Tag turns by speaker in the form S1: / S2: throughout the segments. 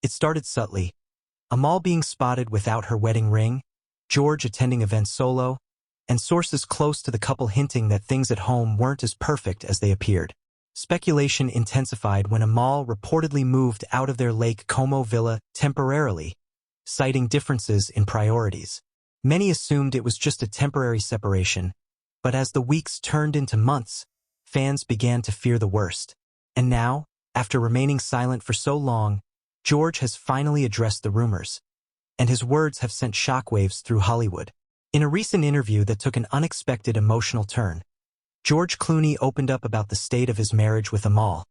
S1: It started subtly. Amal being spotted without her wedding ring, George attending events solo, and sources close to the couple hinting that things at home weren't as perfect as they appeared. Speculation intensified when Amal reportedly moved out of their Lake Como villa temporarily, citing differences in priorities. Many assumed it was just a temporary separation, but as the weeks turned into months, fans began to fear the worst. And now, after remaining silent for so long, George has finally addressed the rumors, and his words have sent shockwaves through Hollywood. In a recent interview that took an unexpected emotional turn, George Clooney opened up about the state of his marriage with Amal,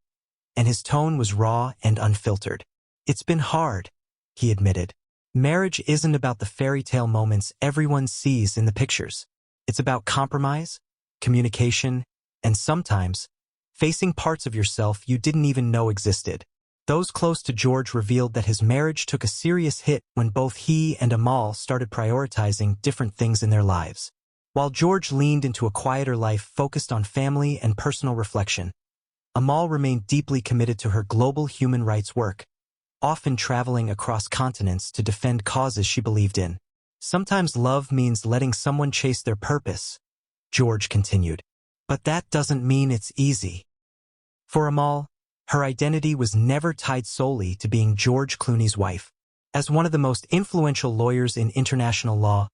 S1: and his tone was raw and unfiltered. "It's been hard," he admitted. "Marriage isn't about the fairy tale moments everyone sees in the pictures. It's about compromise, communication, and sometimes facing parts of yourself you didn't even know existed." Those close to George revealed that his marriage took a serious hit when both he and Amal started prioritizing different things in their lives. While George leaned into a quieter life focused on family and personal reflection, Amal remained deeply committed to her global human rights work, often traveling across continents to defend causes she believed in. "Sometimes love means letting someone chase their purpose," George continued. "But that doesn't mean it's easy." For Amal, her identity was never tied solely to being George Clooney's wife. As one of the most influential lawyers in international law,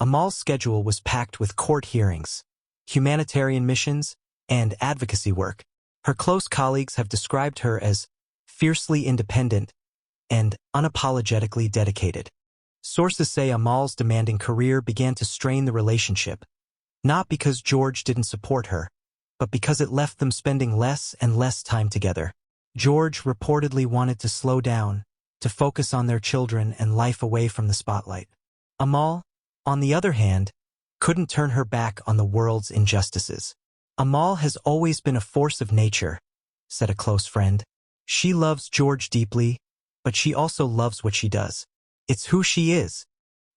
S1: Amal's schedule was packed with court hearings, humanitarian missions, and advocacy work. Her close colleagues have described her as fiercely independent and unapologetically dedicated. Sources say Amal's demanding career began to strain the relationship, not because George didn't support her, but because it left them spending less and less time together. George reportedly wanted to slow down, to focus on their children and life away from the spotlight. Amal, on the other hand, couldn't turn her back on the world's injustices. "Amal has always been a force of nature," said a close friend. "She loves George deeply, but she also loves what she does. It's who she is."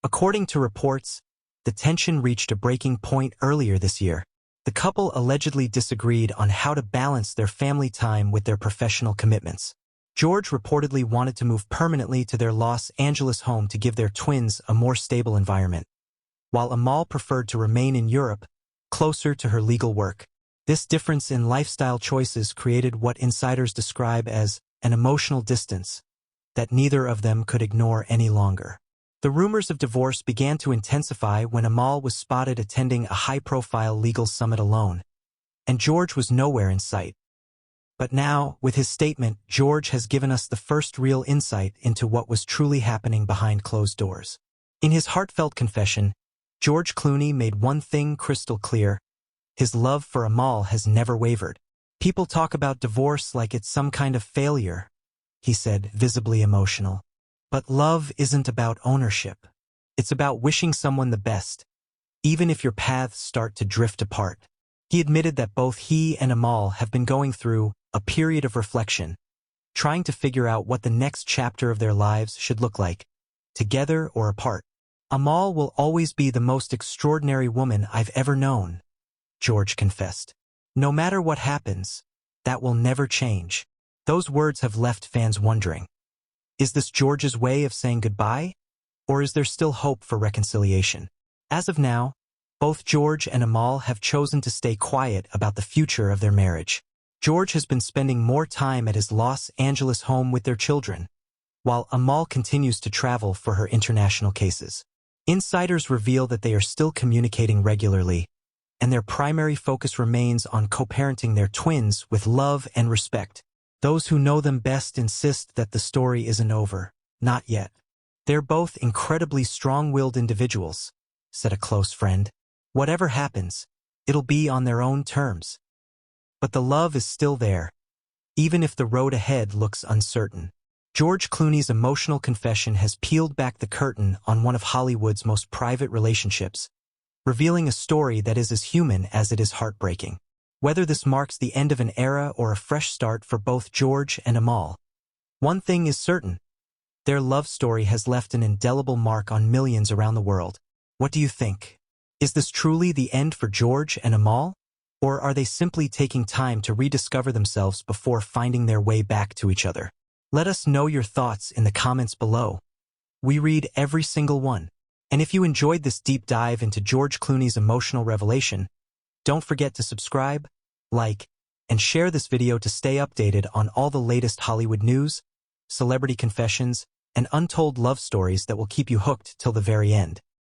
S1: According to reports, the tension reached a breaking point earlier this year. The couple allegedly disagreed on how to balance their family time with their professional commitments. George reportedly wanted to move permanently to their Los Angeles home to give their twins a more stable environment, while Amal preferred to remain in Europe, closer to her legal work. This difference in lifestyle choices created what insiders describe as an emotional distance that neither of them could ignore any longer. The rumors of divorce began to intensify when Amal was spotted attending a high-profile legal summit alone, and George was nowhere in sight. But now, with his statement, George has given us the first real insight into what was truly happening behind closed doors. In his heartfelt confession, George Clooney made one thing crystal clear: his love for Amal has never wavered. "People talk about divorce like it's some kind of failure," he said, visibly emotional. "But love isn't about ownership. It's about wishing someone the best, even if your paths start to drift apart." He admitted that both he and Amal have been going through a period of reflection, trying to figure out what the next chapter of their lives should look like, together or apart. "Amal will always be the most extraordinary woman I've ever known," George confessed. "No matter what happens, that will never change." Those words have left fans wondering. Is this George's way of saying goodbye? Or is there still hope for reconciliation? As of now, both George and Amal have chosen to stay quiet about the future of their marriage. George has been spending more time at his Los Angeles home with their children, while Amal continues to travel for her international cases. Insiders reveal that they are still communicating regularly, and their primary focus remains on co-parenting their twins with love and respect. Those who know them best insist that the story isn't over. Not yet. "They're both incredibly strong-willed individuals," said a close friend. "Whatever happens, it'll be on their own terms. But the love is still there, even if the road ahead looks uncertain." George Clooney's emotional confession has peeled back the curtain on one of Hollywood's most private relationships, revealing a story that is as human as it is heartbreaking. Whether this marks the end of an era or a fresh start for both George and Amal, one thing is certain: their love story has left an indelible mark on millions around the world. What do you think? Is this truly the end for George and Amal? Or are they simply taking time to rediscover themselves before finding their way back to each other? Let us know your thoughts in the comments below. We read every single one. And if you enjoyed this deep dive into George Clooney's emotional revelation, don't forget to subscribe, like, and share this video to stay updated on all the latest Hollywood news, celebrity confessions, and untold love stories that will keep you hooked till the very end.